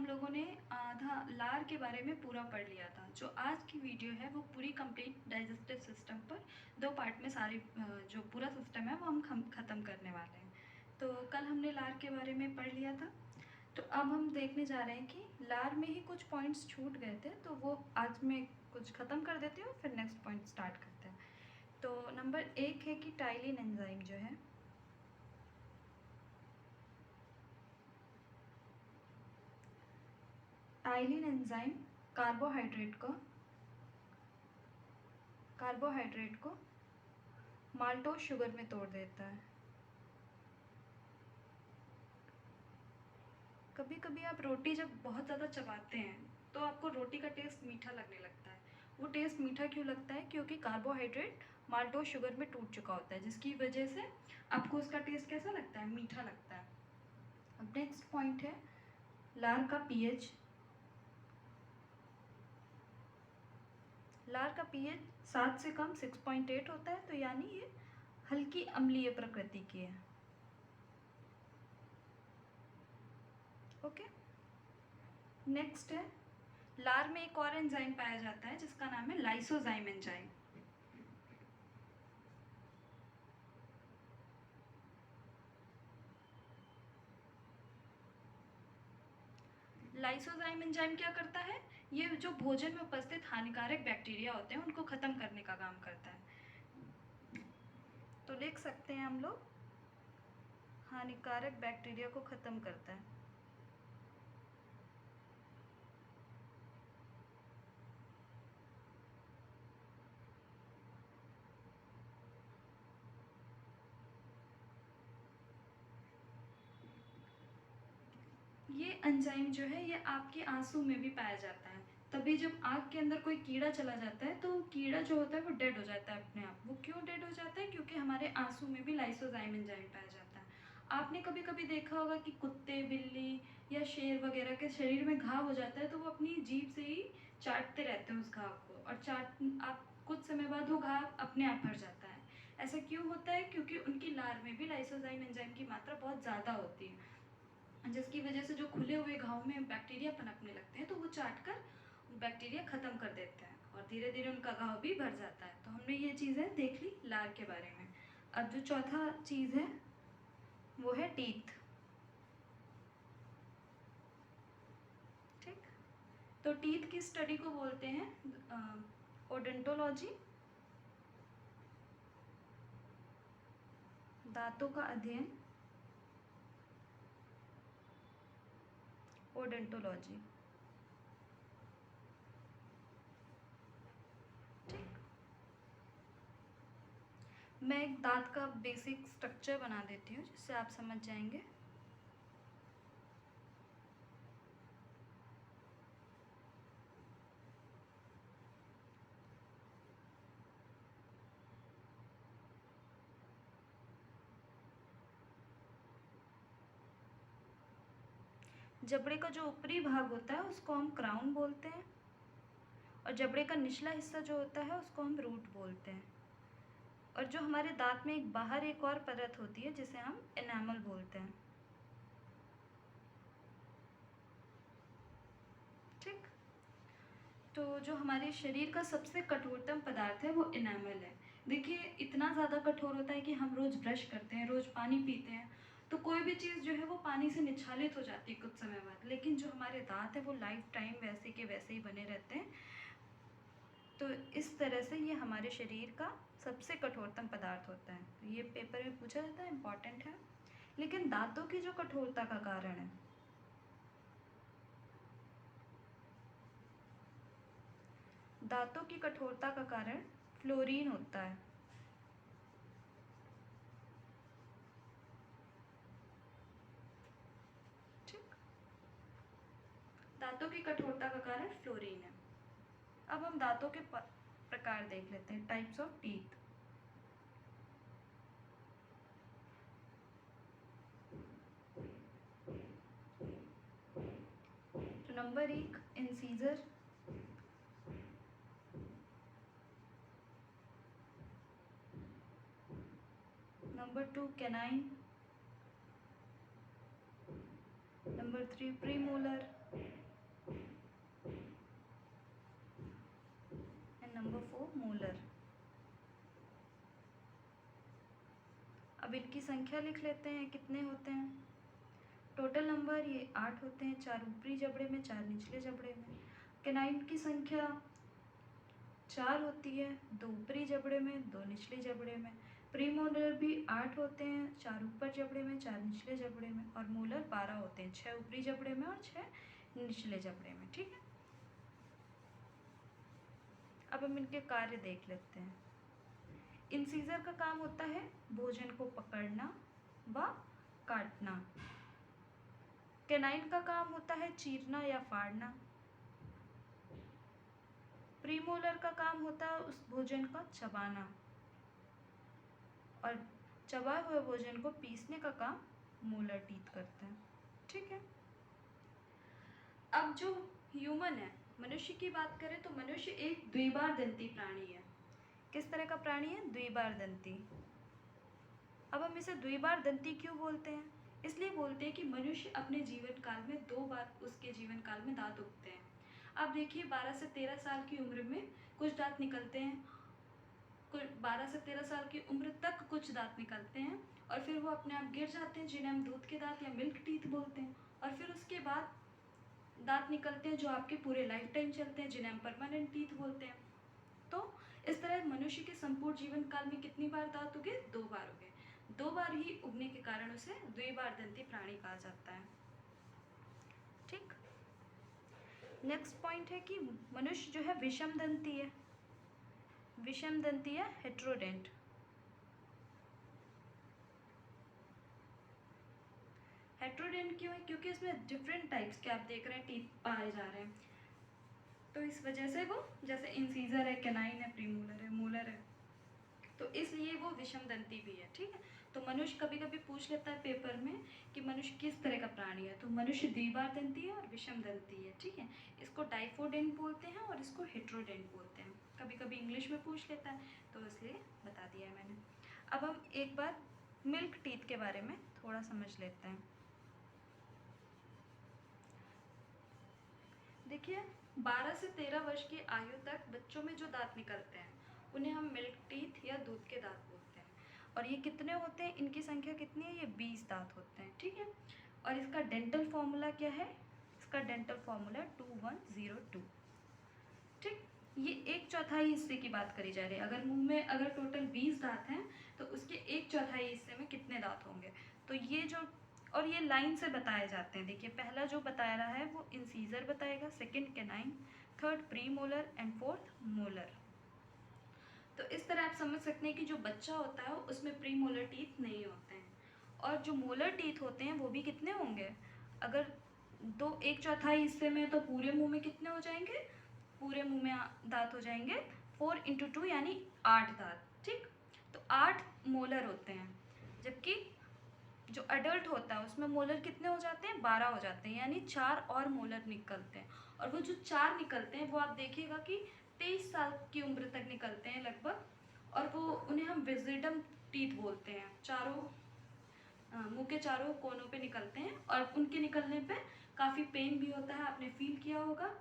हम लोगों ने आधा लार के बारे में पूरा पढ़ लिया था। जो आज की वीडियो है वो पूरी कंप्लीट डाइजेस्टिव सिस्टम पर 2 पार्ट में सारी जो पूरा सिस्टम है वो हम ख़त्म करने वाले हैं। तो कल हमने लार के बारे में पढ़ लिया था, तो अब हम देखने जा रहे हैं कि लार में ही कुछ पॉइंट्स छूट गए थे, तो वो आज मैं कुछ ख़त्म कर देती हूँ, फिर नेक्स्ट पॉइंट स्टार्ट करते हैं। तो नंबर 1 है कि टाइलिन एंजाइम जो है, टाइलिन एंजाइम कार्बोहाइड्रेट को माल्टोज शुगर में तोड़ देता है। कभी कभी आप रोटी जब बहुत ज़्यादा चबाते हैं तो आपको रोटी का टेस्ट मीठा लगने लगता है। वो टेस्ट मीठा क्यों लगता है? क्योंकि कार्बोहाइड्रेट माल्टोज शुगर में टूट चुका होता है, जिसकी वजह से आपको उसका टेस्ट कैसा लगता है? मीठा लगता है। अब नेक्स्ट पॉइंट है लार का पीएच। लार का पीएच 7 से कम 6.8 होता है, तो यानी ये हल्की अम्लीय प्रकृति की है। ओके, नेक्स्ट है लार में एक और एंजाइम पाया जाता है जिसका नाम है लाइसोजाइम एंजाइम। लाइसोजाइम एंजाइम क्या करता है? ये जो भोजन में उपस्थित हानिकारक बैक्टीरिया होते हैं उनको खत्म करने का काम करता है। तो लिख सकते हैं हम लोग, हानिकारक बैक्टीरिया को खत्म करता है। ये एंजाइम जो है ये आपके आंसू में भी पाया जाता है। तभी जब आँख के अंदर कोई कीड़ा चला जाता है तो कीड़ा जो होता है वो डेड हो जाता है अपने आप। वो क्यों डेड हो जाता है? क्योंकि हमारे आंसू में भी लाइसोजाइम एंजाइम पाया जाता है। आपने कभी कभी देखा होगा कि कुत्ते, बिल्ली या शेर वगैरह के शरीर में घाव हो जाता है तो वो अपनी जीभ से ही चाटते रहते हैं उस घाव को, और आप कुछ समय बाद वो घाव अपने आप भर जाता है। ऐसा क्यों होता है? क्योंकि उनकी लार में भी लाइसोजाइम एंजाइम की मात्रा बहुत ज़्यादा होती है, जिसकी वजह से जो खुले हुए घाव में बैक्टीरिया पनपने लगते हैं तो वो चाट कर बैक्टीरिया ख़त्म कर देते हैं और धीरे धीरे उनका घाव भी भर जाता है। तो हमने ये चीज़ें देख ली लार के बारे में। अब जो चौथा चीज़ है वो है टीथ। ठीक, तो टीथ की स्टडी को बोलते हैं ओडेंटोलॉजी। दांतों का अध्ययन, ओडेंटोलॉजी। ठीक, मैं एक दांत का बेसिक स्ट्रक्चर बना देती हूँ जिससे आप समझ जाएंगे। जबड़े का जो ऊपरी भाग होता है उसको हम क्राउन बोलते हैं, और जबड़े का निचला हिस्सा जो होता है उसको हम रूट बोलते हैं। और जो हमारे दांत में बाहर एक और परत होती है जिसे हम एनामल बोलते हैं। ठीक, तो जो हमारे शरीर का सबसे कठोरतम पदार्थ है वो एनामल है। देखिए इतना ज़्यादा कठोर होता है कि हम रोज़ ब्रश करते हैं, रोज़ पानी पीते हैं, तो कोई भी चीज़ जो है वो पानी से निछालित हो जाती है कुछ समय बाद, लेकिन जो हमारे दांत है वो लाइफ टाइम वैसे के वैसे ही बने रहते हैं। तो इस तरह से ये हमारे शरीर का सबसे कठोरतम पदार्थ होता है। तो ये पेपर में पूछा जाता है, इम्पॉर्टेंट है। लेकिन दांतों की जो कठोरता का कारण है, दांतों की कठोरता का कारण फ्लोरीन होता है। ठीक, दांतों की कठोरता का कारण फ्लोरीन है। अब हम दांतों के प्रकार देख लेते हैं, टाइप्स ऑफ टीथ। तो number 1 incisor, number 2 canine, number 3 premolar and number 4 molar. अब इनकी संख्या लिख लेते हैं, कितने होते हैं। टोटल नंबर ये 8 होते हैं, 4 ऊपरी जबड़े में, 4 निचले जबड़े में। कैनाइन की संख्या 4 होती है, 2 ऊपरी जबड़े में, 2 निचले जबड़े में। प्रीमोलर भी 8 होते हैं, 4 ऊपर जबड़े में, 4 निचले जबड़े में। और मोलर 12 होते हैं, 6 ऊपरी जबड़े में और 6 निचले जबड़े में। ठीक है, अब हम इनके कार्य देख लेते हैं। इंसीजर का काम होता है भोजन को पकड़ना व काटना। कैनाइन का काम होता है चीरना या फाड़ना। प्रीमोलर का काम होता है उस भोजन का चबाना, और चबाए हुए भोजन को पीसने का काम मोलर टीथ करते हैं। ठीक है, अब जो ह्यूमन है, मनुष्य की बात करें तो मनुष्य एक द्विबार दंती प्राणी है। किस तरह का प्राणी है? द्विबार दंती। अब हम इसे द्विबार दंती क्यों बोलते हैं? इसलिए बोलते हैं कि मनुष्य अपने जीवन काल में 2 बार उसके जीवन काल में दांत उगते हैं। अब देखिए 12 से 13 साल की उम्र में कुछ दांत निकलते हैं, 12 से 13 साल की उम्र तक कुछ दांत निकलते हैं और फिर वो अपने आप गिर जाते हैं, जिन्हें हम दूध के दांत या मिल्क टीथ बोलते हैं। और फिर उसके बाद दांत निकलते हैं जो आपके पूरे लाइफ टाइम चलते हैं, जिन्हें हम परमानेंट टीथ बोलते हैं। तो इस तरह मनुष्य के संपूर्ण जीवन काल में कितनी बार दांत उगे? 2 बार उगे। 2 बार ही उगने के कारण उसे द्विबार दंती प्राणी कहा जाता है। ठीक, नेक्स्ट पॉइंट है कि मनुष्य जो है विषम दंती है। विषम दंती है हेट्रोडेंट। हेट्रोडेंट क्यों है? क्योंकि इसमें डिफरेंट टाइप्स के आप देख रहे हैं टीथ पाए जा रहे हैं, तो इस वजह से वो, जैसे इंसीजर है, कैनाइन है, प्रीमोलर है, मोलर है, तो इसलिए वो विषम दंती भी है। ठीक है, तो मनुष्य कभी कभी पूछ लेता है पेपर में कि मनुष्य किस तरह का प्राणी है, तो मनुष्य द्विबार दंती है और विषम दंती है। ठीक है, इसको डाइफोडेंट बोलते हैं और इसको हेट्रोडेंट बोलते हैं। कभी कभी इंग्लिश में पूछ लेता है, तो इसलिए बता दिया है मैंने। अब हम एक बार मिल्क टीथ के बारे में थोड़ा समझ लेते हैं। देखिए 12 से 13 वर्ष की आयु तक बच्चों में जो दांत निकलते हैं उन्हें हम मिल्क टीथ या दूध के दांत बोलते हैं। और ये कितने होते हैं? इनकी संख्या कितनी है? ये 20 दांत होते हैं। ठीक है, और इसका डेंटल फॉर्मूला क्या है? इसका डेंटल फॉर्मूला 2102। ठीक, ये 1/4 हिस्से की बात करी जा रही है। अगर मुंह में अगर टोटल 20 दांत हैं तो उसके 1/4 हिस्से में कितने दांत होंगे? तो ये जो, और ये लाइन से बताए जाते हैं। देखिए पहला जो बताया रहा है वो इंसीजर बताएगा, second canine, third premolar and fourth molar. तो इस तरह आप समझ सकते हैं कि जो बच्चा होता है उसमें प्रीमोलर टीथ नहीं होते हैं, और जो मोलर टीथ होते हैं वो भी कितने होंगे? अगर 1/4 हिस्से में, तो पूरे मुंह में कितने हो जाएंगे? पूरे मुंह में दांत हो जाएंगे 4 × 2 यानी 8 दांत। ठीक, तो 8 मोलर होते हैं, जबकि जो अडल्ट होता है उसमें मोलर कितने हो जाते हैं? 12 हो जाते हैं, यानी 4 और मोलर निकलते हैं। और वो जो 4 निकलते हैं वो आप देखिएगा कि 23 साल की उम्र तक निकलते हैं लगभग, और वो उन्हें हम विजिडम टीथ बोलते हैं। चारों मुंह के चारों कोनों पे निकलते हैं, और उनके निकलने पे काफ़ी पेन भी होता है, आपने फील किया होगा।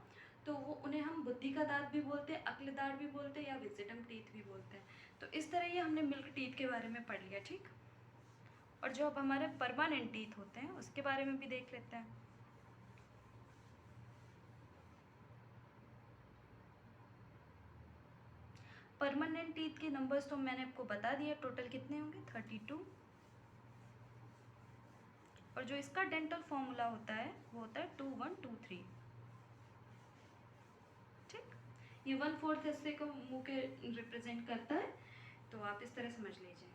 तो वो उन्हें हम बुद्धि का दांत भी बोलते हैं, अक्ल दांत भी बोलते हैं, या विजिडम टीथ भी बोलते हैं। तो इस तरह ये हमने मिल्क टीथ के बारे में पढ़ लिया। ठीक, और जो अब हमारे परमानेंट टीथ होते हैं उसके बारे में भी देख लेते हैं। परमानेंट टीथ के नंबर्स तो मैंने आपको बता दिया, टोटल कितने होंगे? 32। और जो इसका डेंटल फॉर्मूला होता है वो होता है 2123। ठीक, ये 1/4 हिस्से को मुंह के रिप्रेजेंट करता है, तो आप इस तरह समझ लीजिए।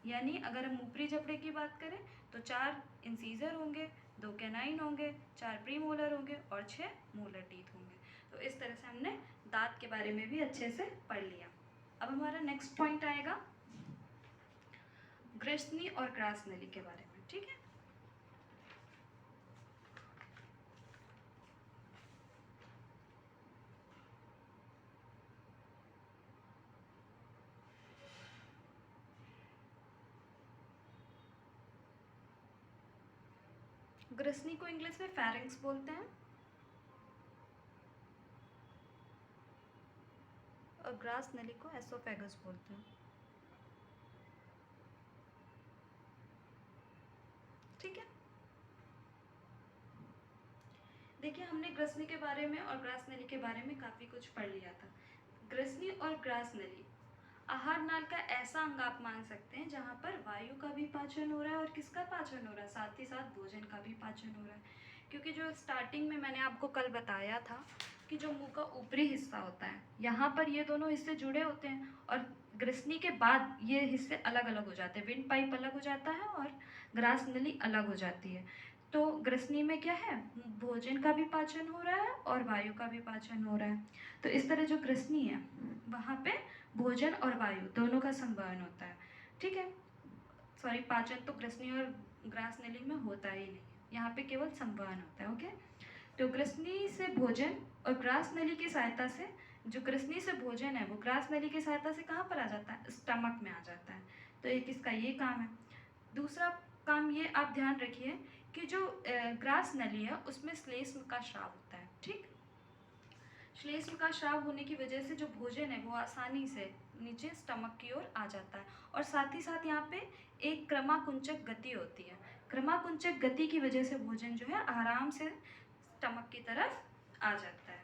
यानी अगर हम ऊपरी जबड़े की बात करें तो 4 इंसीजर होंगे, 2 कैनाइन होंगे, 4 प्रीमोलर होंगे और 6 मोलर टीथ होंगे। तो इस तरह से हमने दांत के बारे में भी अच्छे से पढ़ लिया। अब हमारा नेक्स्ट पॉइंट आएगा ग्रसनी और क्रास नली के बारे में। ठीक है, ग्रसनी को इंग्लिश में फेरिंक्स बोलते हैं और ग्रास नली को एसोफेगस बोलते हैं। ठीक है, देखिए हमने ग्रसनी के बारे में और ग्रास नली के बारे में काफ़ी कुछ पढ़ लिया था। ग्रसनी और ग्रास नली आहार नाल का ऐसा अंग आप मान सकते हैं जहाँ पर वायु का भी पाचन हो रहा है और किसका पाचन हो रहा है, साथ ही साथ भोजन का भी पाचन हो रहा है। क्योंकि जो स्टार्टिंग में मैंने आपको कल बताया था कि जो मुंह का ऊपरी हिस्सा होता है, यहाँ पर ये दोनों हिस्से जुड़े होते हैं और ग्रसनी के बाद ये हिस्से अलग अलग हो जाते हैं। विंड पाइप अलग हो जाता है और ग्रास नली अलग हो जाती है। तो ग्रसनी में क्या है, भोजन का भी पाचन हो रहा है और वायु का भी पाचन हो रहा है। तो इस तरह जो ग्रसनी है वहाँ पे भोजन और वायु दोनों का संवहन होता है। ठीक है, सॉरी, पाचन तो ग्रसनी और ग्रास नली में होता ही नहीं है, यहाँ पे केवल संवहन होता है। ओके, तो ग्रसनी से भोजन और ग्रास नली की सहायता से, जो ग्रसनी से भोजन है वो ग्रास नली की सहायता से कहाँ पर आ जाता है, स्टमक में आ जाता है। तो एक इसका ये काम है। दूसरा काम ये आप ध्यान रखिए कि जो ग्रास नली है उसमें श्लेष्म का स्राव होता है। ठीक, श्लेष्म का स्राव होने की वजह से जो भोजन है वो आसानी से नीचे स्टमक की ओर आ जाता है और साथ ही साथ यहाँ पे एक क्रमाकुंचक गति होती है। क्रमाकुंचक गति की वजह से भोजन जो है आराम से स्टमक की तरफ आ जाता है,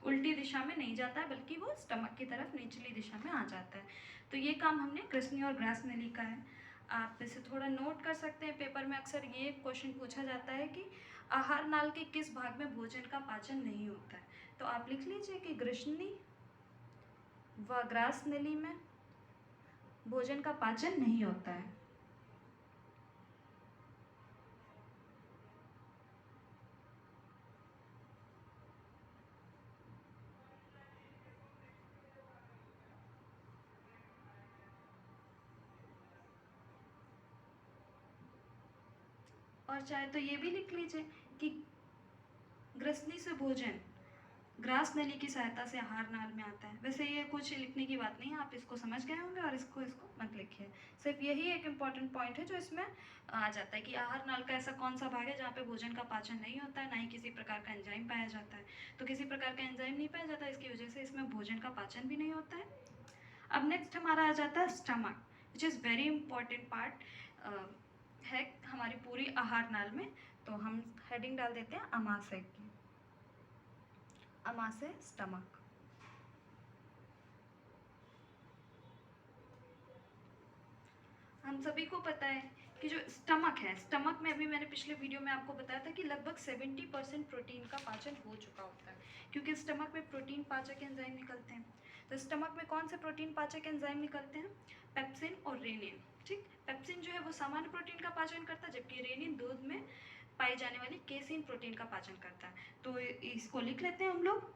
उल्टी दिशा में नहीं जाता है बल्कि वो स्टमक की तरफ निचली दिशा में आ जाता है। तो ये काम हमने ग्रसनी और ग्रास नली का है। आप इसे थोड़ा नोट कर सकते हैं, पेपर में अक्सर ये क्वेश्चन पूछा जाता है कि आहार नाल के किस भाग में भोजन का पाचन नहीं होता है। तो आप लिख लीजिए कि ग्रसनी व ग्रास नली में भोजन का पाचन नहीं होता है। और चाहे तो ये भी लिख लीजिए कि ग्रसनी से भोजन ग्रास नली की सहायता से आहार नाल में आता है। वैसे ये कुछ लिखने की बात नहीं है, आप इसको समझ गए होंगे और इसको मत लिखिए। सिर्फ यही एक इम्पॉर्टेंट पॉइंट है जो इसमें आ जाता है कि आहार नाल का ऐसा कौन सा भाग है जहाँ पे भोजन का पाचन नहीं होता है, ना ही किसी प्रकार का एंजाइम पाया जाता है। तो किसी प्रकार का एंजाइम नहीं पाया जाता, इसकी वजह से इसमें भोजन का पाचन भी नहीं होता है। अब नेक्स्ट हमारा आ जाता है stomach, which is very important part है हमारी पूरी आहार नाल में। तो हम हेडिंग डाल देते हैं अमाशय की, अमाशय स्टमक। हम सभी को पता है कि जो स्टमक है, स्टमक में अभी मैंने पिछले वीडियो में आपको बताया था कि लगभग 70% प्रोटीन का पाचन हो चुका होता है, क्योंकि स्टमक में प्रोटीन पाचक एंजाइम निकलते हैं। तो स्टमक में कौन से प्रोटीन पाचक एंजाइम निकलते हैं, पेप्सिन और रेनिन। ठीक, पेप्सिन जो है वो सामान्य प्रोटीन का पाचन करता है, जबकि रेनिन दूध में पाई जाने वाली केसिन प्रोटीन का पाचन करता है। तो इसको लिख लेते हैं हम लोग।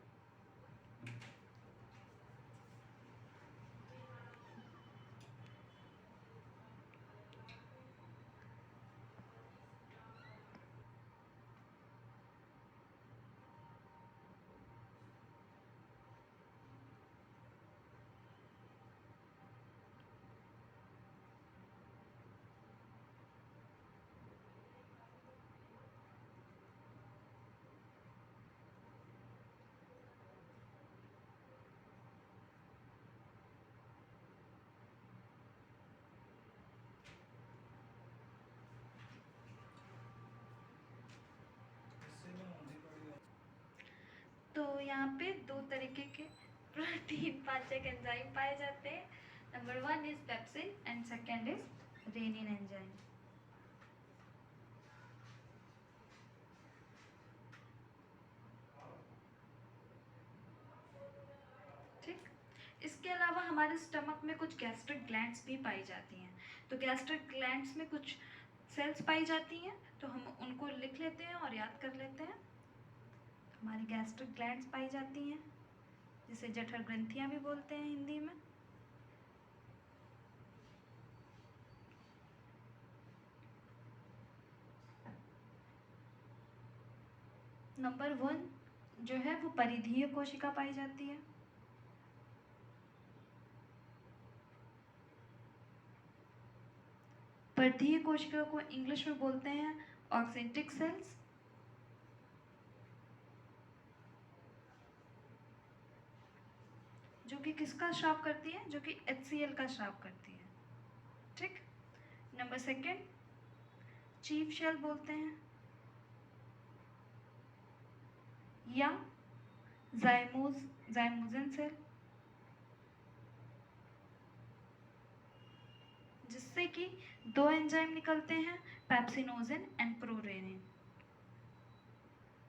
तो यहाँ पे दो तरीके के प्रोटीन पाचक एंजाइम पाए जाते हैं। Number 1 is pepsin and second is rennin enzyme. ठीक, इसके अलावा हमारे स्टमक में कुछ गैस्ट्रिक ग्लैंड्स भी पाई जाती हैं। तो गैस्ट्रिक ग्लैंड्स में कुछ सेल्स पाई जाती हैं, तो हम उनको लिख लेते हैं और याद कर लेते हैं। हमारी गैस्ट्रिक ग्लैंड्स पाई जाती हैं, जिसे जठर ग्रंथियां भी बोलते हैं हिंदी में। नंबर 1 जो है वो परिधीय कोशिका पाई जाती है। परिधीय कोशिका को इंग्लिश में बोलते हैं ऑक्सेंटिक सेल्स कि किसका स्राव करती है, जो कि HCl का स्राव करती है। ठीक। नंबर सेकेंड, चीफ शेल बोलते हैं या जाइमोजन सेल, जिससे कि दो एंजाइम निकलते हैं, पेप्सिनोजन एंड प्रोरेनिन।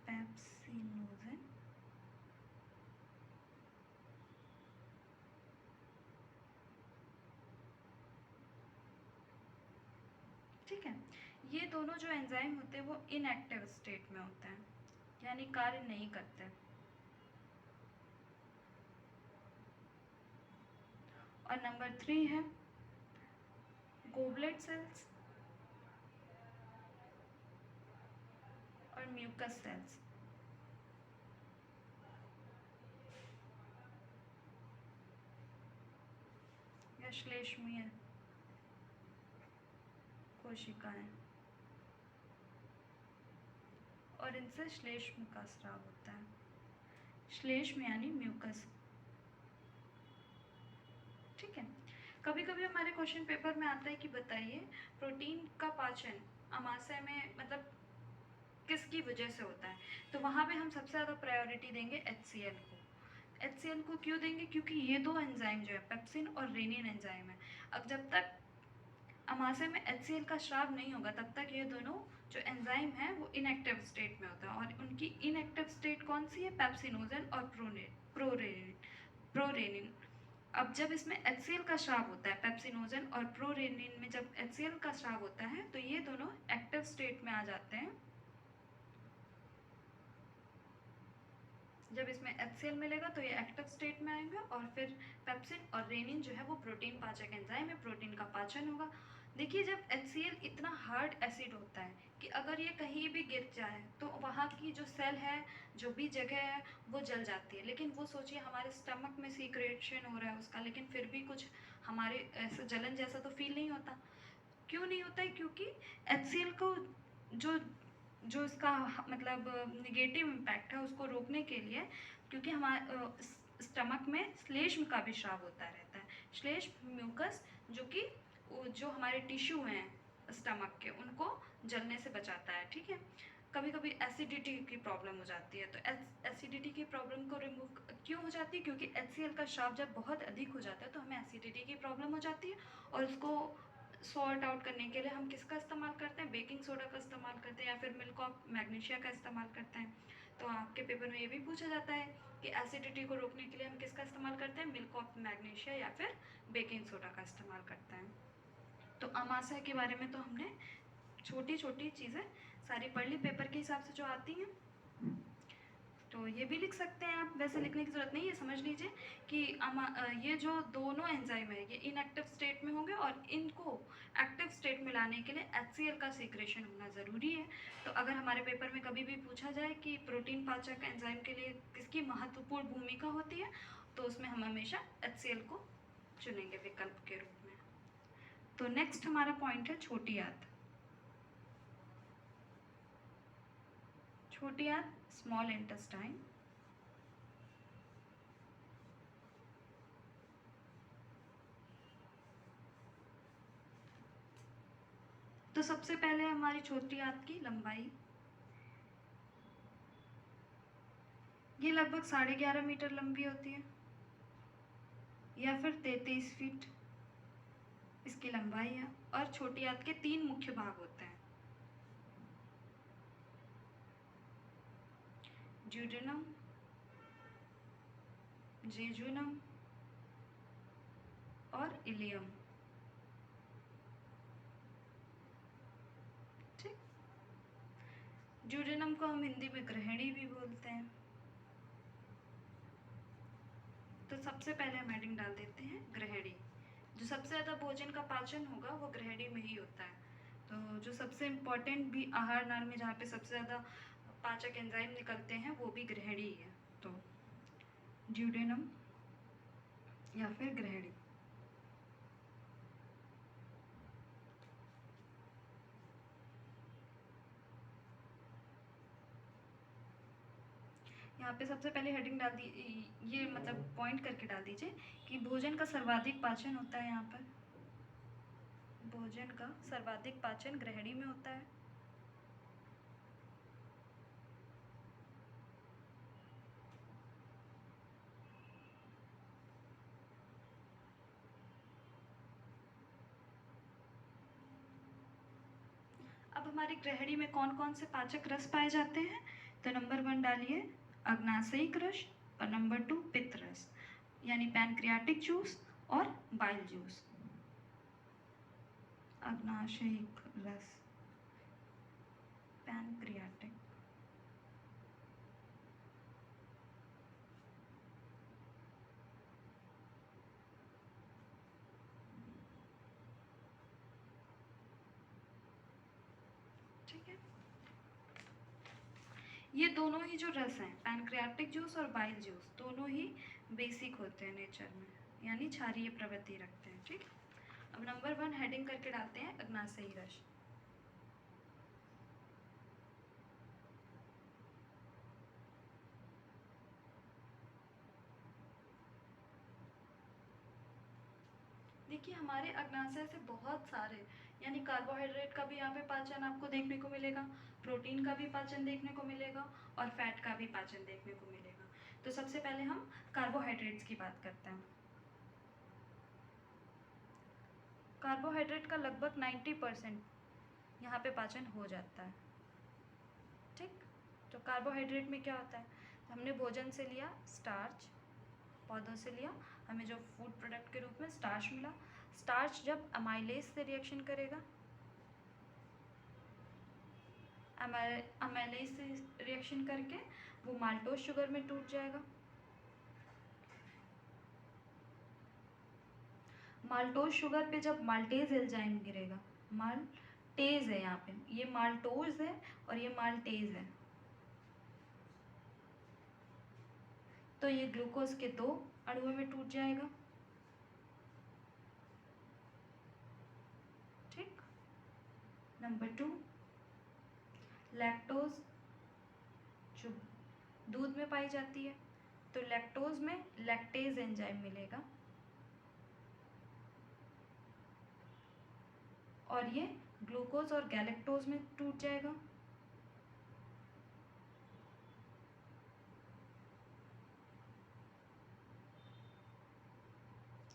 पेप्सिनोजन ठीक है। ये दोनों जो एंजाइम होते हैं वो इनएक्टिव स्टेट में होते हैं, यानी कार्य नहीं करते। और नंबर 3 है गोबलेट सेल्स और म्यूकस सेल्स। या श्लेष्मीय कोशिकाएं, और इनसे श्लेष्म का स्राव होता है। श्लेष्म यानी म्यूकस। ठीक है। कभी कभी हमारे क्वेश्चन पेपर में आता है कि बताइए प्रोटीन का पाचन आमाशय में मतलब किसकी वजह से होता है, तो वहाँ पे हम सबसे ज़्यादा प्रायोरिटी देंगे HCl को। HCl को क्यों देंगे, क्योंकि ये दो एंजाइम जो है पेप्सिन और रेनिन एंजाइम है। अब जब तक आमाशय में HCl का स्राव नहीं होगा तब तक ये दोनों जो एंजाइम है वो इनएक्टिव स्टेट में होता है, और उनकी इनएक्टिव स्टेट कौन सी है, पेप्सिनोजन और प्रोरेनिन। अब जब इसमें HCl का स्राव होता है, पेप्सिनोजन और प्रोरेनिन में जब HCl का स्राव होता है तो ये दोनों एक्टिव स्टेट में आ जाते हैं। जब इसमें HCl मिलेगा तो ये एक्टिव स्टेट में आएंगे, और फिर पेप्सिन और रेनिन जो है वो प्रोटीन पाचक एंजाइम है, प्रोटीन का पाचन होगा। देखिए जब HCl इतना हार्ड एसिड होता है कि अगर ये कहीं भी गिर जाए तो वहाँ की जो सेल है, जो भी जगह है वो जल जाती है। लेकिन वो सोचिए हमारे स्टमक में सीक्रेशन हो रहा है उसका, लेकिन फिर भी कुछ हमारे ऐसे जलन जैसा तो फील नहीं होता। क्यों नहीं होता है, क्योंकि HCl को जो जो इसका मतलब निगेटिव इम्पैक्ट है उसको रोकने के लिए, क्योंकि हमारे स्टमक में श्लेष्म का भी स्राव होता रहता है। श्लेष्म म्यूकस जो कि जो हमारे टिश्यू हैं स्टमक के उनको जलने से बचाता है। ठीक है। कभी कभी एसिडिटी की प्रॉब्लम हो जाती है, तो एसिडिटी की प्रॉब्लम को रिमूव क्यों हो जाती है, क्योंकि HCl का स्राव जब बहुत अधिक हो जाता है तो हमें एसिडिटी की प्रॉब्लम हो जाती है, और उसको सॉर्ट आउट करने के लिए हम किसका इस्तेमाल करते हैं, बेकिंग सोडा का इस्तेमाल करते हैं, या फिर मिल्क ऑफ मैग्नीशिया का इस्तेमाल करते हैं। तो आपके पेपर में ये भी पूछा जाता है कि एसिडिटी को रोकने के लिए हम किसका इस्तेमाल करते हैं, मिल्क ऑफ मैग्नीशिया या फिर बेकिंग सोडा का इस्तेमाल करते हैं। तो अमाशय के बारे में तो हमने छोटी छोटी चीज़ें सारी पढ़ ली पेपर के हिसाब से जो आती हैं, तो ये भी लिख सकते हैं आप। वैसे लिखने की ज़रूरत नहीं है, समझ लीजिए कि ये जो दोनों एंजाइम है ये इनएक्टिव स्टेट में होंगे, और इनको एक्टिव स्टेट में लाने के लिए HCl का सीक्रेशन होना ज़रूरी है। तो अगर हमारे पेपर में कभी भी पूछा जाए कि प्रोटीन पाचक एंजाइम के लिए किसकी महत्वपूर्ण भूमिका होती है, तो उसमें हम हमेशा HCl को चुनेंगे विकल्प के रूप में। तो नेक्स्ट हमारा पॉइंट है छोटी आंत। छोटी आंत स्मॉल इंटेस्टाइन। तो सबसे पहले हमारी छोटी आंत की लंबाई, ये लगभग 11.5 मीटर लंबी होती है, या फिर 33 फीट इसकी लंबाई है। और छोटी आंत के 3 मुख्य भाग होते हैं, ड्यूडेनम, जेजुनम और इलियम। ठीक। ड्यूडेनम को हम हिंदी में ग्रहणी भी बोलते हैं। तो सबसे पहले हम हेडिंग डाल देते हैं ग्रहणी। जो सबसे ज़्यादा भोजन का पाचन होगा वो ग्रहणी में ही होता है। तो जो सबसे इम्पोर्टेंट भी आहार नाल में जहाँ पे सबसे ज़्यादा पाचक एंजाइम निकलते हैं वो भी ग्रहणी है। तो ड्यूडेनम या फिर ग्रहणी। यहाँ पे सबसे पहले हेडिंग डाल दी, ये मतलब पॉइंट करके डाल दीजिए कि भोजन का सर्वाधिक पाचन होता है। यहाँ पर भोजन का सर्वाधिक पाचन गृहिणी में होता है। अब हमारी गृहिणी में कौन कौन से पाचक रस पाए जाते हैं? तो नंबर 1 डालिए अग्नाशयिक रस और नंबर 2 पित्त रस, यानी पैनक्रियाटिक जूस और बाइल जूस। अग्नाशयिक रस, पैनक्रियाटिक, ठीक है। ये दोनों ही जो रस हैं, पैनक्रियाटिक जूस और बाइल जूस, दोनों ही बेसिक होते हैं नेचर में, यानी क्षारीय प्रवृत्ति रखते हैं। ठीक, अब नंबर 1 हेडिंग करके डालते हैं अग्नाशयी रस। देखिए हमारे अग्नाशय से बहुत सारे, यानी कार्बोहाइड्रेट का भी यहाँ पे पाचन आपको देखने को मिलेगा, प्रोटीन का भी पाचन देखने को मिलेगा और फैट का भी पाचन देखने को मिलेगा। तो सबसे पहले हम कार्बोहाइड्रेट्स की बात करते हैं। कार्बोहाइड्रेट का लगभग 90% यहाँ पे पाचन हो जाता है। ठीक, तो कार्बोहाइड्रेट में क्या होता है? तो हमने भोजन से लिया स्टार्च, पौधों से लिया, हमें जो फूड प्रोडक्ट के रूप में स्टार्च मिला। स्टार्च जब अमाइलेज से रिएक्शन करेगा, अमाइलेज से रिएक्शन करके वो माल्टोज शुगर में टूट जाएगा। माल्टोज शुगर पे जब माल्टेज एंजाइम गिरेगा, माल्टेज है यहाँ पे, ये माल्टोज है और ये माल्टेज है, तो ये ग्लूकोज के 2 अणुओं में टूट जाएगा। ठीक, नंबर 2 लैक्टोज जो दूध में पाई जाती है, तो लैक्टोज में लैक्टेज एंजाइम मिलेगा और ये ग्लूकोज और गैलेक्टोज में टूट जाएगा।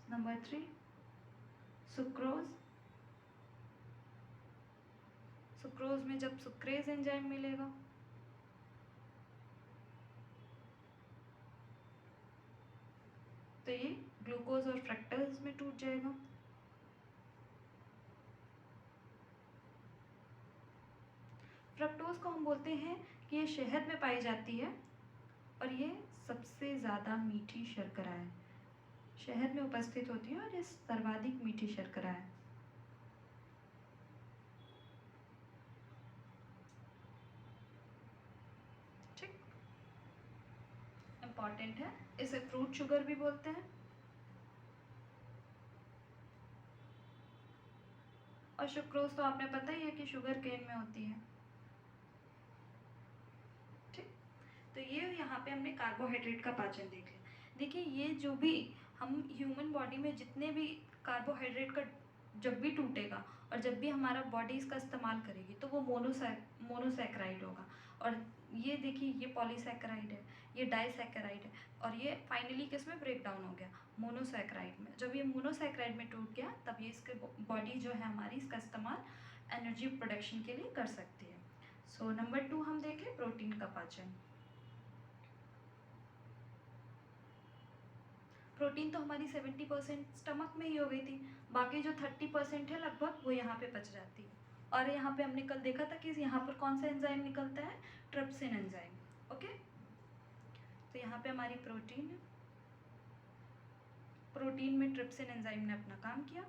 नंबर 3 सुक्रोज, सुक्रोज में जब सुक्रेज एंजाइम मिलेगा, तो ये ग्लूकोज और फ्रक्टोज में टूट जाएगा। फ्रक्टोज को हम बोलते हैं कि ये शहद में पाई जाती है और ये सबसे ज़्यादा मीठी शर्करा है, शहद में उपस्थित होती है और ये सर्वाधिक मीठी शर्करा है। ठीक, इम्पॉर्टेंट है, इसे फ्रूट शुगर भी बोलते हैं। और सुक्रोज तो आपने पता ही है कि शुगर केन में होती है। ठीक, तो ये यहाँ पे हमने कार्बोहाइड्रेट का पाचन देख लिया। देखिए ये जो भी हम ह्यूमन बॉडी में जितने भी कार्बोहाइड्रेट का जब भी टूटेगा और जब भी हमारा बॉडी इसका इस्तेमाल करेगी तो वो मोनोसैकेराइड होगा। और ये देखिए ये पॉलीसैकेराइड है, ये डाइसैकेराइड है और ये फाइनली किस में ब्रेक डाउन हो गया? मोनोसैकेराइड में। जब ये मोनोसैकेराइड में टूट गया तब ये इसके बॉडी जो है हमारी इसका इस्तेमाल एनर्जी प्रोडक्शन के लिए कर सकती है। सो नंबर 2 हम देखें प्रोटीन का पाचन। प्रोटीन तो हमारी 70% स्टमक में ही हो गई थी, बाकी जो 30% है लगभग वो यहाँ पे बच जाती है। और यहाँ पे हमने कल देखा था कि यहाँ पर कौन सा एंजाइम निकलता है? Trypsin enzyme. ओके, तो यहाँ पे हमारी प्रोटीन है, प्रोटीन में ट्रिप्सिन एंजाइम ने अपना काम किया।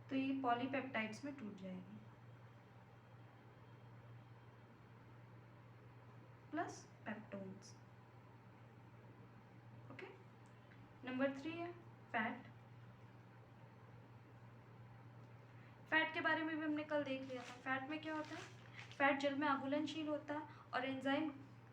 तो ये पॉलीपेप्टाइड्स में टूट जाएगी, प्लस पेप्टोन्स। ओके, नंबर 3 है फैट। फैट के बारे में भी हमने कल देख लिया था। फैट में क्या होता है, फैट जल में अघुलनशील होता है और एंजाइम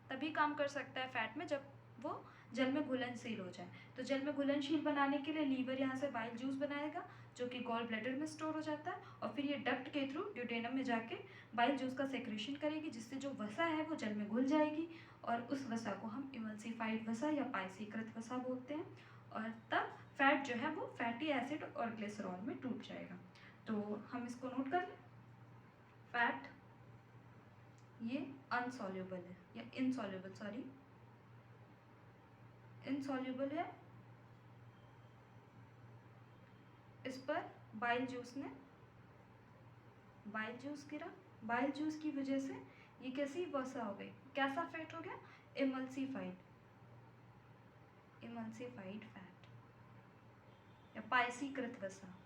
तभी काम कर सकता है फैट में जब वो जल में घुलनशील हो जाए। तो जल में घुलनशील बनाने के लिए लीवर यहाँ से बाइल जूस बनाएगा जो कि गॉल ब्लैडर में स्टोर हो जाता है और फिर ये डक्ट के थ्रू ड्यूडेनम में जाके बाइल जूस का सेक्रेशन करेगी, जिससे जो वसा है वो जल में घुल जाएगी और उस वसा को हम इमल्सिफाइड वसा या पाइसीकृत वसा बोलते हैं। और तब फैट जो है वो फैटी एसिड और ग्लिसरॉल में टूट जाएगा। तो हम इसको नोट कर लें, फैट ये अनसॉल्युबल है या इनसॉल्युबल, सॉरी इनसॉल्युबल है। इस पर बाइल जूस ने बाइल जूस गिरा, बाइल जूस की वजह से ये कैसी वसा हो गई, कैसा फैट हो गया, इमल्सिफाइड फैट या पाइसीकृत वसा।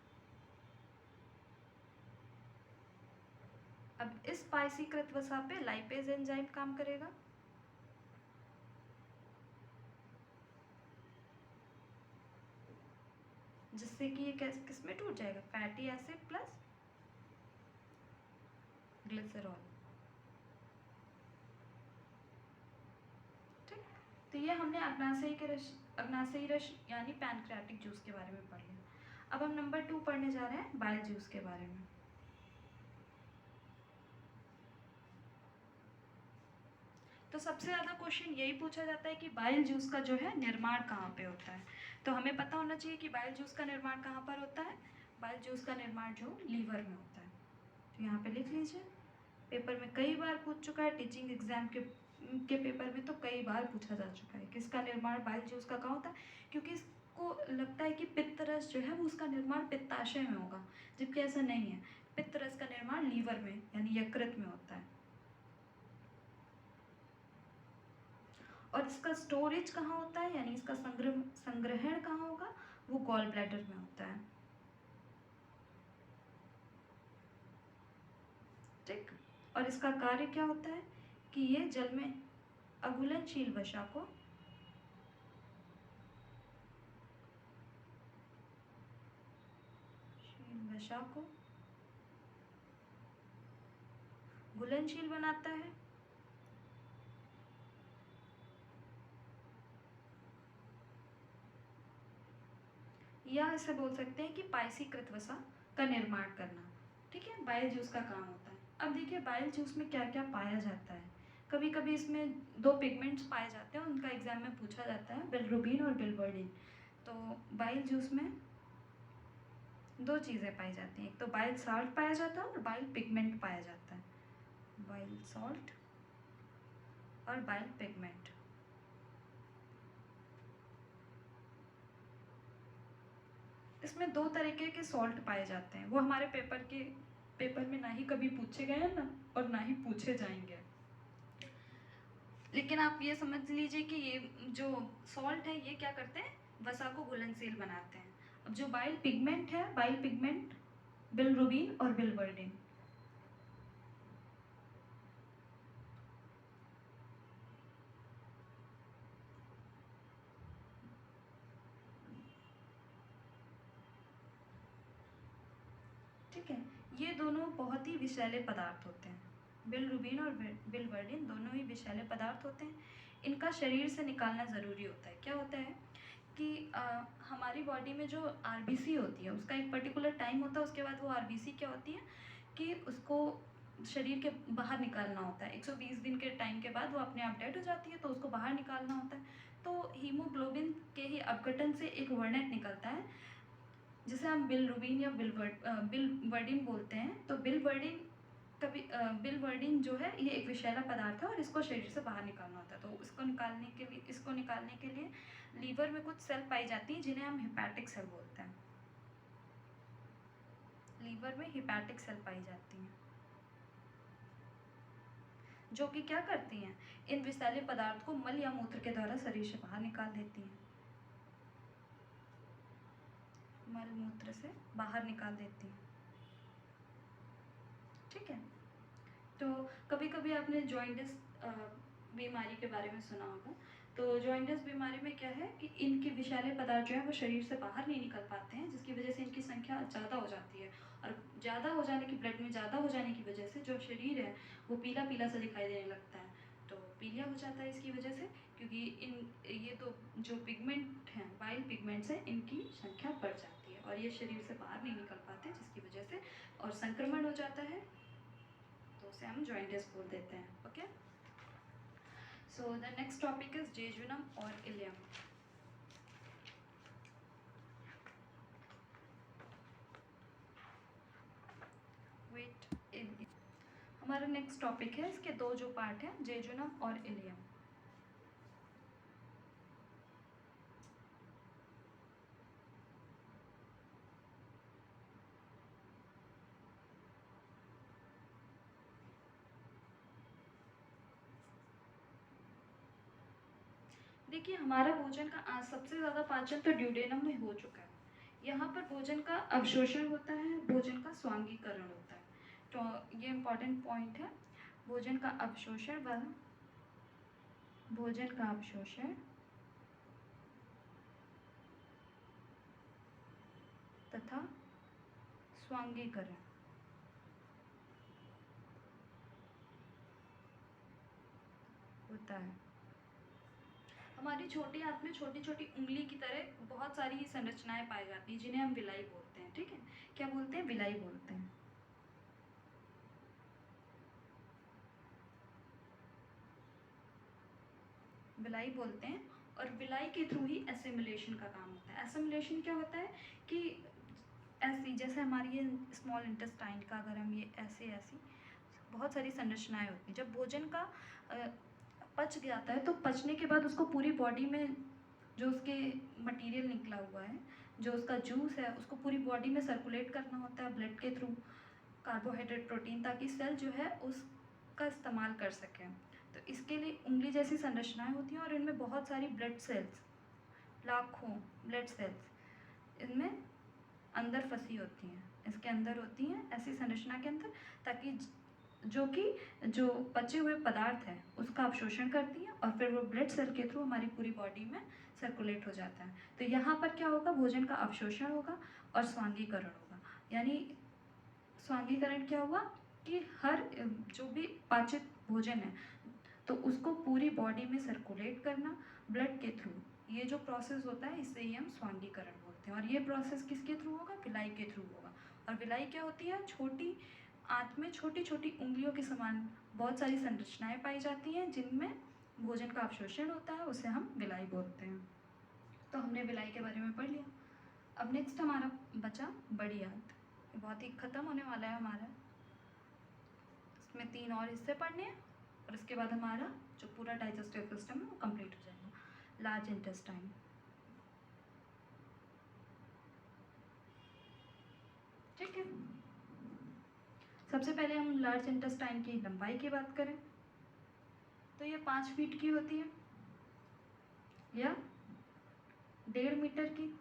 अब इस पाइसीकृत वसा पे लाइपेज एंजाइम काम करेगा, जिससे कि ये किस में टूट जाएगा, फैटी एसिड प्लस ग्लिसरॉल। ठीक, तो ये हमने अग्नाशयी रस यानी पैनक्रियाटिक जूस के बारे में पढ़ लिया। अब हम नंबर 2 पढ़ने जा रहे हैं बाइल जूस के बारे में। तो सबसे ज़्यादा क्वेश्चन यही पूछा जाता है कि बाइल जूस का जो है निर्माण कहाँ पे होता है। तो हमें पता होना चाहिए कि बाइल जूस का निर्माण कहाँ पर होता है। बाइल जूस का निर्माण जो लीवर में होता है। तो यहाँ पे लिख लीजिए, पेपर में कई बार पूछ चुका है, टीचिंग एग्जाम के पेपर में तो कई बार पूछा जा चुका है किसका निर्माण बाइल जूस का कहाँ होता है, क्योंकि इसको लगता है कि पित्तरस जो है वो उसका निर्माण पित्ताशय में होगा, जबकि ऐसा नहीं है। पित्तरस का निर्माण लीवर में यानी यकृत में होता है। और इसका स्टोरेज कहाँ होता है यानी इसका संग्रहण कहाँ होगा, वो गॉल ब्लैडर में होता है। ठीक, और इसका कार्य क्या होता है कि ये जल में अघुलनशील वसा को घुलनशील बनाता है या इसे बोल सकते हैं कि पाइसीकृत वसा का निर्माण करना। ठीक है, बाइल जूस का काम होता है। अब देखिए बाइल जूस में क्या क्या पाया जाता है। कभी कभी इसमें 2 पिगमेंट्स पाए जाते हैं, उनका एग्जाम में पूछा जाता है, बिलरुबिन और बिलवर्डिन। तो बाइल जूस में 2 चीज़ें पाई जाती हैं, एक तो बाइल साल्ट पाया जाता है और बाइल पिगमेंट पाया जाता है। बाइल सॉल्ट और बाइल पिगमेंट। इसमें 2 तरीके के सॉल्ट पाए जाते हैं, वो हमारे पेपर में ना ही कभी पूछे गए हैं ना और ना ही पूछे जाएंगे। लेकिन आप ये समझ लीजिए कि ये जो सॉल्ट है ये क्या करते हैं, वसा को घुलनशील बनाते हैं। अब जो बाइल पिगमेंट है, बाइल पिगमेंट बिलरुबिन और बिलवर्डिन। ठीक है, ये दोनों बहुत ही विषैले पदार्थ होते हैं। बिलरुबिन और बिलवर्डिन दोनों ही विषैले पदार्थ होते हैं। इनका शरीर से निकालना ज़रूरी होता है। क्या होता है कि हमारी बॉडी में जो आरबीसी होती है उसका एक पर्टिकुलर टाइम होता है, उसके बाद वो आरबीसी क्या होती है कि उसको शरीर के बाहर निकालना होता है। 120 दिन के टाइम के बाद वो अपने आप डेड हो जाती है, तो उसको बाहर निकालना होता है। तो हीमोग्लोबिन के ही अपघटन से एक वर्णक निकलता है जिसे हम बिलरुबिन या बिलवर्डिन बोलते हैं। तो बिलवर्डिन जो है ये एक विषैला पदार्थ है और इसको शरीर से बाहर निकालना होता है। तो इसको निकालने के लिए लीवर में कुछ सेल पाई जाती हैं जिन्हें हम हिपैटिक सेल बोलते हैं। लीवर में हिपैटिक सेल पाई जाती हैं जो कि क्या करती हैं, इन विषैले पदार्थ को मल या मूत्र के द्वारा शरीर से बाहर निकाल देती हैं। मल मूत्र से बाहर निकाल देती हैं। ठीक है, तो कभी कभी आपने जॉइंटिस बीमारी के बारे में सुना होगा। तो जॉइंटिस बीमारी में क्या है कि इनके विषैले पदार्थ जो है वो शरीर से बाहर नहीं निकल पाते हैं, जिसकी वजह से इनकी संख्या ज़्यादा हो जाती है, और ज़्यादा हो जाने की, ब्लड में ज़्यादा हो जाने की वजह से जो शरीर है वो पीला पीला सा दिखाई देने लगता है। तो पीलिया हो जाता है इसकी वजह से, क्योंकि ये तो जो पिगमेंट हैं, बाइल पिगमेंट्स हैं, इनकी संख्या बढ़ जाती है और ये शरीर से बाहर नहीं निकल पाते, जिसकी वजह से और संक्रमण हो जाता है, तो उसे हम जॉइंटिस बोल देते हैं। Okay, so the next topic is jejunum और इलियम। वेट, हमारा नेक्स्ट टॉपिक है, इसके दो जो पार्ट हैं, जेजुनम और इलियम। देखिए, हमारा भोजन का आज सबसे ज़्यादा पाचन तो ड्यूडेनम में हो चुका है। यहाँ पर भोजन का अवशोषण होता है, भोजन का स्वांगीकरण होता है। तो ये इम्पॉर्टेंट पॉइंट है, भोजन का अवशोषण व भोजन का अवशोषण तथा स्वांगीकरण होता है। हमारी छोटी हाथ में छोटी छोटी उंगली की तरह बहुत सारी संरचनाएं पाई जाती हैं, जिन्हें हम विलाई बोलते हैं। ठीक है, क्या बोलते हैं? विलाई बोलते हैं। विलाई बोलते हैं, और विलाई के थ्रू ही एसिमिलेशन का काम होता है। एसिमिलेशन क्या होता है कि ऐसी, जैसे हमारी ये स्मॉल इंटेस्टाइन का, अगर हम ये ऐसी बहुत सारी संरचनाएं होती हैं। जब भोजन का पच जाता है, तो पचने के बाद उसको पूरी बॉडी में जो उसके मटेरियल निकला हुआ है, जो उसका जूस है, उसको पूरी बॉडी में सर्कुलेट करना होता है ब्लड के थ्रू, कार्बोहाइड्रेट, प्रोटीन, ताकि सेल जो है उसका इस्तेमाल कर सकें। तो इसके लिए उंगली जैसी संरचनाएं होती हैं, और इनमें बहुत सारी ब्लड सेल्स, लाखों ब्लड सेल्स इनमें अंदर फंसी होती हैं, इसके अंदर होती हैं, ऐसी संरचना के अंदर, ताकि जो पचे हुए पदार्थ है उसका अवशोषण करती हैं, और फिर वो ब्लड सेल के थ्रू हमारी पूरी बॉडी में सर्कुलेट हो जाता है। तो यहाँ पर क्या होगा? भोजन का अवशोषण होगा और स्वांगीकरण होगा। यानी स्वांगीकरण क्या हुआ कि हर जो भी पाचित भोजन है, तो उसको पूरी बॉडी में सर्कुलेट करना ब्लड के थ्रू, ये जो प्रोसेस होता है इसे ही हम स्वांगीकरण बोलते हैं। और ये प्रोसेस किसके थ्रू होगा? विलाई के थ्रू होगा। और विलाई क्या होती है? छोटी आंत में छोटी छोटी उंगलियों के समान बहुत सारी संरचनाएं पाई जाती हैं, जिनमें भोजन का अवशोषण होता है, उसे हम विलाई बोलते हैं। तो हमने विलाई के बारे में पढ़ लिया। अब नेक्स्ट हमारा बचा बड़ी आंत। बहुत ही ख़त्म होने वाला है हमारा, इसमें 3 और हिस्से पढ़ने हैं, और इसके बाद हमारा जो पूरा डाइजेस्टिव सिस्टम है वो कंप्लीट हो जाएगा। लार्ज इंटेस्टाइन, ठीक है। सबसे पहले हम लार्ज इंटेस्टाइन की लंबाई की बात करें, तो ये 5 फीट की होती है या 1.5 मीटर की,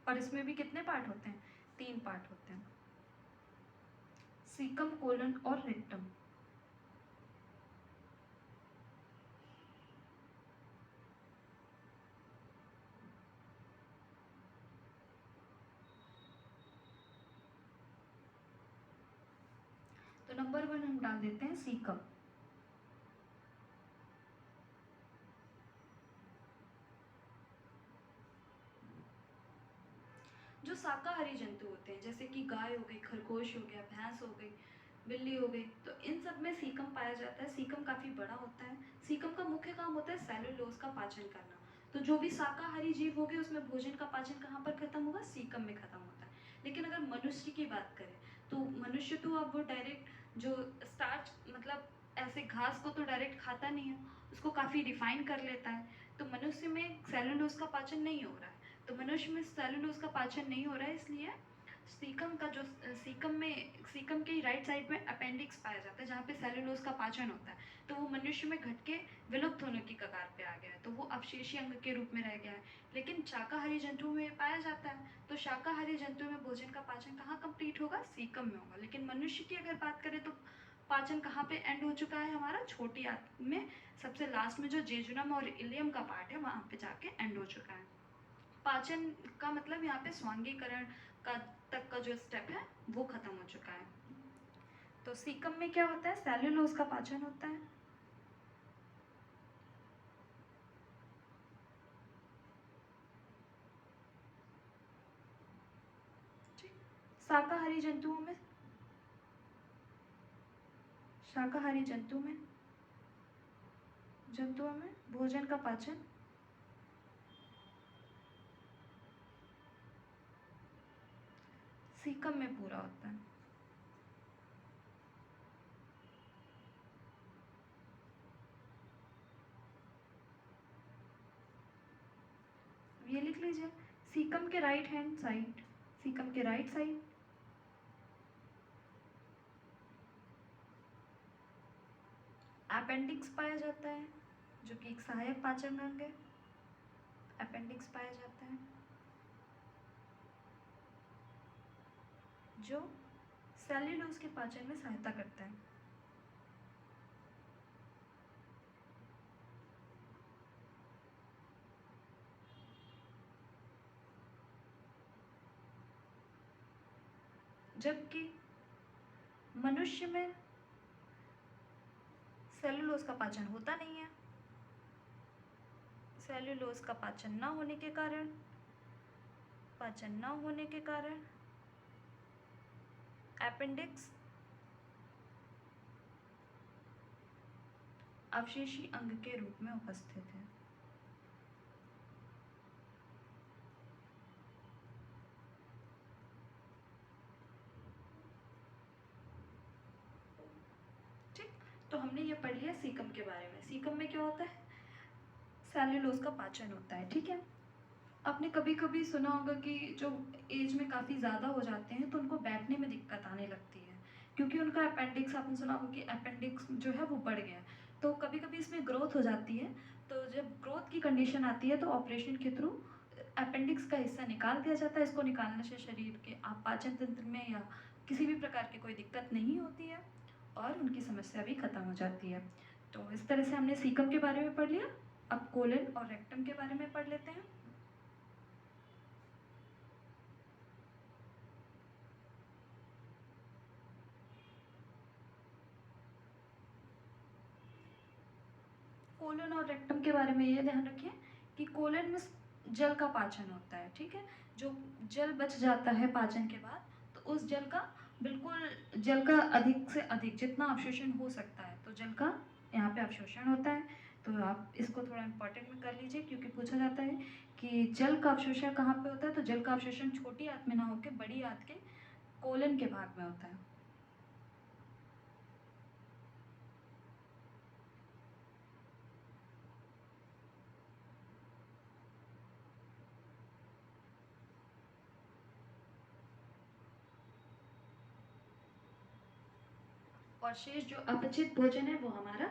और इसमें भी कितने पार्ट होते हैं? 3 पार्ट होते हैं, सीकम, कोलन और रेक्टम। तो नंबर 1 हम डाल देते हैं सीकम। जो शाकाहारी जंतु होते हैं, जैसे कि गाय हो गई, खरगोश हो गया, भैंस हो गई, बिल्ली हो गई, तो इन सब में सीकम पाया जाता है। सीकम काफ़ी बड़ा होता है। सीकम का मुख्य काम होता है सेलुलोज का पाचन करना। तो जो भी शाकाहारी जीव हो गए, उसमें भोजन का पाचन कहाँ पर खत्म होगा? सीकम में खत्म होता है। लेकिन अगर मनुष्य की बात करें, तो मनुष्य तो अब वो डायरेक्ट जो स्टार्च, मतलब ऐसे घास को तो डायरेक्ट खाता नहीं है, उसको काफ़ी रिफाइन कर लेता है। तो मनुष्य में सेलुलोज का पाचन नहीं हो रहा है। तो मनुष्य में सेलुलोज का पाचन नहीं हो रहा है, इसलिए सीकम का जो सीकम के राइट साइड में अपेंडिक्स पाया जाता है, जहाँ पे सेलुलोज का पाचन होता है। तो वो मनुष्य में घट के विलुप्त होने की कगार पे आ गया है, तो वो अवशेषीय अंग के रूप में रह गया है। लेकिन शाकाहारी जंतुओं में पाया जाता है। तो शाकाहारी जंतुओं में भोजन का पाचन कहाँ कंप्लीट होगा? सीकम में होगा। लेकिन मनुष्य की अगर बात करें, तो पाचन कहाँ पे एंड हो चुका है हमारा, छोटी आंत में सबसे लास्ट में जो जेजुनम और इलियम का पार्ट है वहाँ पे जाके एंड हो चुका है। पाचन का मतलब यहाँ पे स्वांगीकरण का तक का जो स्टेप है वो खत्म हो चुका है। तो सीकम में क्या होता है, सेल्यूलोज का पाचन होता है। शाकाहारी जंतुओं में, शाकाहारी जंतुओं में भोजन का पाचन सीकम में पूरा होता है। ये लिख लीजिए, सीकम के राइट हैंड साइड, सीकम के राइट साइड अपेंडिक्स पाया जाता है, जो कि एक सहायक पाचन अंग है। अपेंडिक्स पाया जाता है जो सेल्यूलोज के पाचन में सहायता करता है। जबकि मनुष्य में सेल्यूलोज का पाचन होता नहीं है। सेल्यूलोज का पाचन न होने के कारण, अपेंडिक्स अवशेषी अंग के रूप में उपस्थित है। ठीक, तो हमने ये पढ़ लिया सीकम के बारे में। सीकम में क्या होता है, सेल्यूलोज का पाचन होता है। ठीक है, आपने कभी कभी सुना होगा कि जो एज में काफ़ी ज़्यादा हो जाते हैं तो उनको बैठने में दिक्कत आने लगती है, क्योंकि उनका अपेंडिक्स, आपने सुना होगा कि अपेंडिक्स जो है वो बढ़ गया। तो कभी कभी इसमें ग्रोथ हो जाती है, तो जब ग्रोथ की कंडीशन आती है तो ऑपरेशन के थ्रू अपेंडिक्स का हिस्सा निकाल दिया जाता है। इसको निकालने से शरीर के आप पाचन तंत्र में या किसी भी प्रकार की कोई दिक्कत नहीं होती है और उनकी समस्या भी खत्म हो जाती है। तो इस तरह से हमने सीकम के बारे में पढ़ लिया। अब कोलन और रेक्टम के बारे में पढ़ लेते हैं। कोलन और रेक्टम के बारे में ये ध्यान रखिए कि कोलन में जल का पाचन होता है। ठीक है, जो जल बच जाता है पाचन के बाद, तो उस जल का बिल्कुल, जल का अधिक से अधिक जितना अवशोषण हो सकता है तो जल का यहाँ पे अवशोषण होता है। तो आप इसको थोड़ा इम्पोर्टेंट में कर लीजिए, क्योंकि पूछा जाता है कि जल का अवशोषण कहाँ पे होता है। तो जल का अवशोषण छोटी आंत में ना होकर बड़ी आंत के कोलन के भाग में होता है। और शेष जो अपचित भोजन है वो हमारा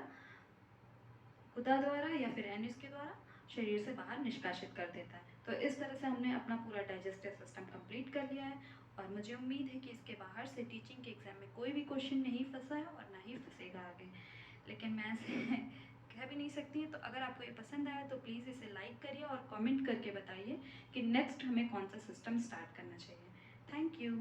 गुदा द्वारा या फिर एनिस के द्वारा शरीर से बाहर निष्कासित कर देता है। तो इस तरह से हमने अपना पूरा डाइजेस्टिव सिस्टम कंप्लीट कर लिया है और मुझे उम्मीद है कि इसके बाहर से टीचिंग के एग्ज़ाम में कोई भी क्वेश्चन नहीं फंसा है और ना ही फंसेगा आगे। लेकिन मैं ऐसे कह भी नहीं सकती। तो अगर आपको ये पसंद आया तो प्लीज़ इसे लाइक करिए और कमेंट करके बताइए कि नेक्स्ट हमें कौन सा सिस्टम स्टार्ट करना चाहिए। Thank you.